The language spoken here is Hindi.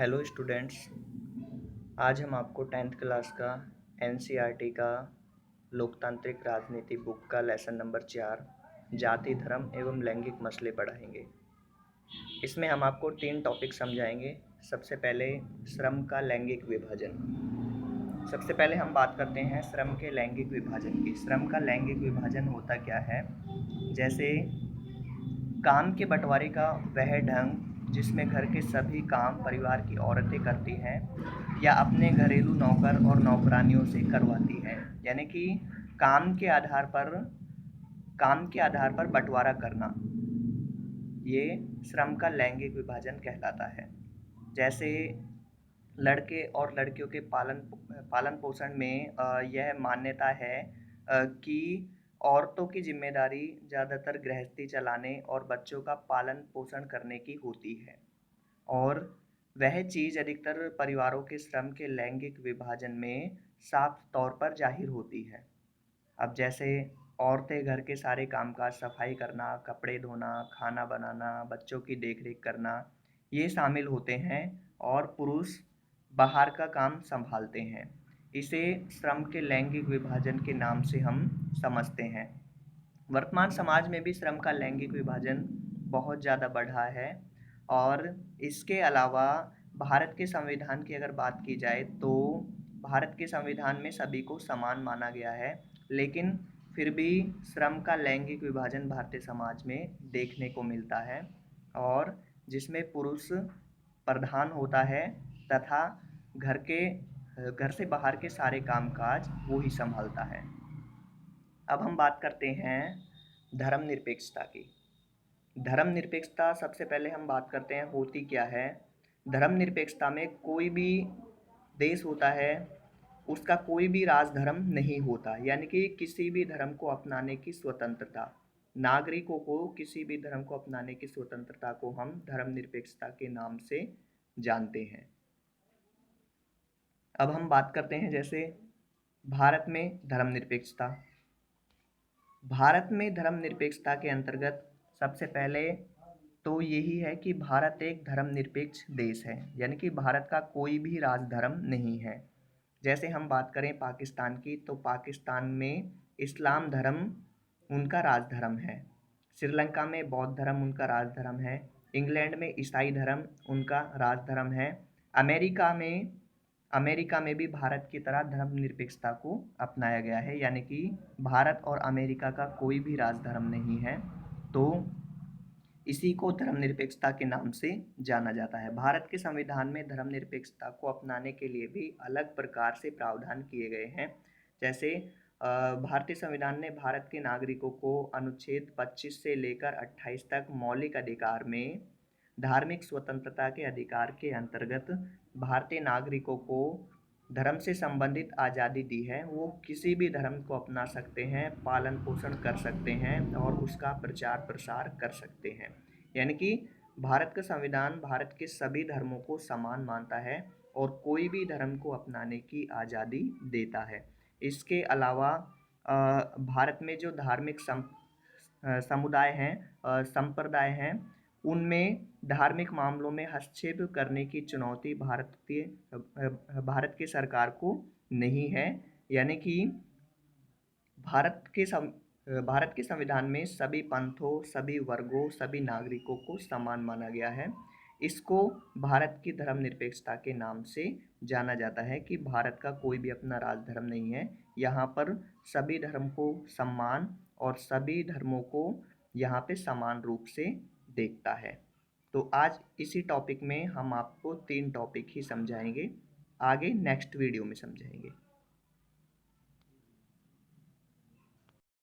Hello students. आज हम आपको 10th क्लास का एनसीईआरटी का लोकतांत्रिक राजनीति बुक का लेसन नंबर 4 जाति धर्म एवं लैंगिक मसले पढ़ाएंगे। इसमें हम आपको 3 टॉपिक समझाएंगे। सबसे पहले श्रम का लैंगिक विभाजन। सबसे पहले हम बात करते हैं श्रम के लैंगिक विभाजन की। श्रम का लैंगिक विभाजन होता क्या है? जैसे काम के बंटवारे का वह ढंग जिसमें घर के सभी काम परिवार की औरतें करती हैं या अपने घरेलू नौकर और नौकरानियों से करवाती हैं, यानी कि काम के आधार पर बंटवारा करना, ये श्रम का लैंगिक विभाजन कहलाता है। जैसे लड़के और लड़कियों के पालन पोषण में यह मान्यता है कि औरतों की जिम्मेदारी ज़्यादातर गृहस्थी चलाने और बच्चों का पालन पोषण करने की होती है, और वह चीज़ अधिकतर परिवारों के श्रम के लैंगिक विभाजन में साफ तौर पर जाहिर होती है। अब जैसे औरतें घर के सारे कामकाज, सफाई करना, कपड़े धोना, खाना बनाना, बच्चों की देखरेख करना, ये शामिल होते हैं और पुरुष बाहर का काम संभालते हैं। इसे श्रम के लैंगिक विभाजन के नाम से हम समझते हैं। वर्तमान समाज में भी श्रम का लैंगिक विभाजन बहुत ज़्यादा बढ़ा है, और इसके अलावा भारत के संविधान की अगर बात की जाए तो भारत के संविधान में सभी को समान माना गया है, लेकिन फिर भी श्रम का लैंगिक विभाजन भारतीय समाज में देखने को मिलता है, और जिसमें पुरुष प्रधान होता है तथा घर से बाहर के सारे कामकाज वो ही संभालता है। अब हम बात करते हैं धर्मनिरपेक्षता की। धर्मनिरपेक्षता, सबसे पहले हम बात करते हैं होती क्या है। धर्मनिरपेक्षता में कोई भी देश होता है, उसका कोई भी राजधर्म नहीं होता, यानी कि किसी भी धर्म को अपनाने की स्वतंत्रता, नागरिकों को किसी भी धर्म को अपनाने की स्वतंत्रता को हम धर्मनिरपेक्षता के नाम से जानते हैं। अब हम बात करते हैं जैसे भारत में धर्मनिरपेक्षता। भारत में धर्मनिरपेक्षता के अंतर्गत सबसे पहले तो यही है कि भारत एक धर्मनिरपेक्ष देश है, यानी कि भारत का कोई भी राजधर्म नहीं है। जैसे हम बात करें पाकिस्तान की, तो पाकिस्तान में इस्लाम धर्म उनका राजधर्म है। श्रीलंका में बौद्ध धर्म उनका राजधर्म है। इंग्लैंड में ईसाई धर्म उनका राजधर्म है। अमेरिका में भी भारत की तरह धर्मनिरपेक्षता को अपनाया गया है, यानी कि भारत और अमेरिका का कोई भी राजधर्म नहीं है, तो इसी को धर्मनिरपेक्षता के नाम से जाना जाता है। भारत के संविधान में धर्मनिरपेक्षता को अपनाने के लिए भी अलग प्रकार से प्रावधान किए गए हैं। जैसे भारतीय संविधान ने भारत के नागरिकों को अनुच्छेद 25 से लेकर 28 तक मौलिक अधिकार में धार्मिक स्वतंत्रता के अधिकार के अंतर्गत भारतीय नागरिकों को धर्म से संबंधित आज़ादी दी है। वो किसी भी धर्म को अपना सकते हैं, पालन पोषण कर सकते हैं और उसका प्रचार प्रसार कर सकते हैं। यानी कि भारत का संविधान भारत के सभी धर्मों को समान मानता है और कोई भी धर्म को अपनाने की आज़ादी देता है। इसके अलावा भारत में जो धार्मिक समुदाय हैं, संप्रदाय हैं, उनमें धार्मिक मामलों में हस्तक्षेप करने की चुनौती भारत की सरकार को नहीं है। यानी कि भारत के संविधान में सभी पंथों, सभी वर्गों, सभी नागरिकों को समान माना गया है। इसको भारत की धर्मनिरपेक्षता के नाम से जाना जाता है कि भारत का कोई भी अपना राजधर्म नहीं है। यहाँ पर सभी धर्म को सम्मान और सभी धर्मों को यहाँ पे समान रूप से देखता है। तो आज इसी टॉपिक में हम आपको 3 टॉपिक ही समझाएंगे, आगे नेक्स्ट वीडियो में समझाएंगे।